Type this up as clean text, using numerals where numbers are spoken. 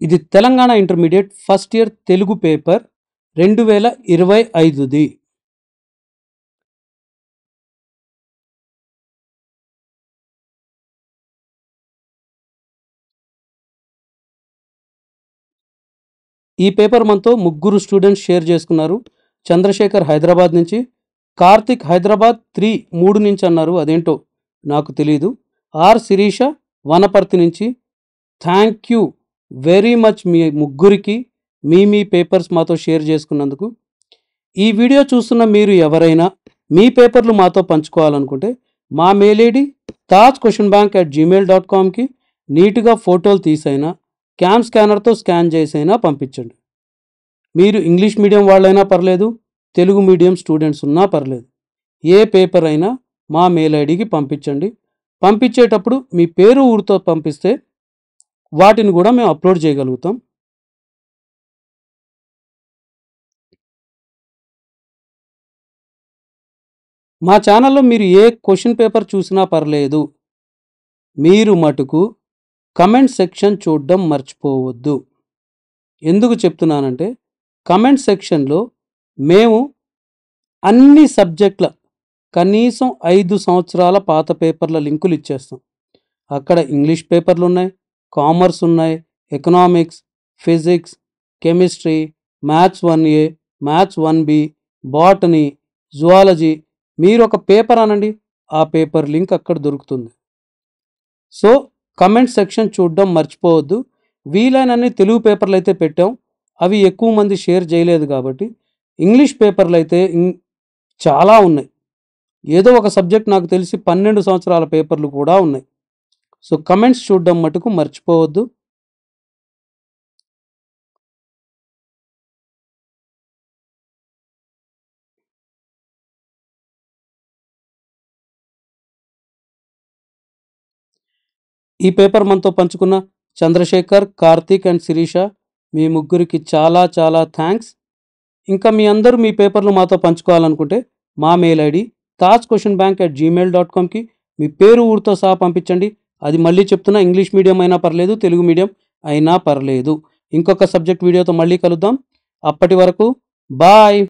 ఇది Telangana intermediate first year Telugu paper 2025ది. ఈ పేపర్ మనతో ముగ్గురు స్టూడెంట్స్ షేర్ చేసుకున్నారు. చంద్రశేఖర్ హైదరాబాద్ నుంచి, కార్తిక్ హైదరాబాద్ 3 నుంచి అన్నారు, అదేంటో నాకు తెలీదు. ఆర్ శిరీష వనపర్తి నుంచి. థ్యాంక్ యూ వెరీ మచ్ మీ ముగ్గురికి మీ పేపర్స్ మాతో షేర్ చేసుకున్నందుకు. ఈ వీడియో చూస్తున్న మీరు ఎవరైనా మీ పేపర్లు మాతో పంచుకోవాలనుకుంటే మా మెయిల్ ఐడి tajquestionbank@gmail.comకి నీట్గా ఫోటోలు తీసైనా క్యామ్ స్కానర్తో స్కాన్ చేసైనా పంపించండి. మీరు ఇంగ్లీష్ మీడియం వాళ్ళైనా పర్లేదు, తెలుగు మీడియం స్టూడెంట్స్ ఉన్నా పర్లేదు, ఏ పేపర్ అయినా మా మెయిల్ ఐడికి పంపించండి. పంపించేటప్పుడు మీ పేరు ఊరితో పంపిస్తే వాటిని కూడా మేము అప్లోడ్ చేయగలుగుతాం. మా ఛానల్లో మీరు ఏ క్వశ్చన్ పేపర్ చూసినా పర్లేదు, మీరు మటుకు కమెంట్ సెక్షన్ చూడడం మర్చిపోవద్దు. ఎందుకు చెప్తున్నానంటే కమెంట్ సెక్షన్లో మేము అన్ని సబ్జెక్టుల కనీసం 5 సంవత్సరాల పాత పేపర్ల లింకులు ఇచ్చేస్తాం. అక్కడ ఇంగ్లీష్ పేపర్లు ఉన్నాయి, కామర్స్ ఉన్నాయి, economics, physics, chemistry, maths 1A, maths 1B, botany, zoology. మీరు ఒక పేపర్ అనండి, ఆ పేపర్ లింక్ అక్కడ దొరుకుతుంది. సో కమెంట్ సెక్షన్ చూడడం మర్చిపోవద్దు. వీలైనన్ని తెలుగు పేపర్లు అయితే పెట్టాం, అవి ఎక్కువ మంది షేర్ చేయలేదు కాబట్టి. ఇంగ్లీష్ పేపర్లు అయితే చాలా ఉన్నాయి. ఏదో ఒక సబ్జెక్ట్ నాకు తెలిసి 12 సంవత్సరాల పేపర్లు కూడా ఉన్నాయి. సో కమెంట్స్ చూడడం మటుకు మర్చిపోవద్దు. ఈ పేపర్ మనతో పంచుకున్న చంద్రశేఖర్, కార్తీక్ అండ్ శిరీష, మీ ముగ్గురికి చాలా చాలా థ్యాంక్స్. ఇంకా మీ అందరూ మీ పేపర్లు మాతో పంచుకోవాలనుకుంటే మా మెయిల్ ఐడి tajquestionbank@gmail.comకి మీ పేరు ఊరితో సహా పంపించండి. అది మళ్ళీ చెప్తున్నా, ఇంగ్లీష్ మీడియం అయినా పర్లేదు, తెలుగు మీడియం అయినా పర్లేదు. ఇంకొక సబ్జెక్ట్ వీడియోతో మళ్ళీ కలుద్దాం. అప్పటి వరకు బాయ్.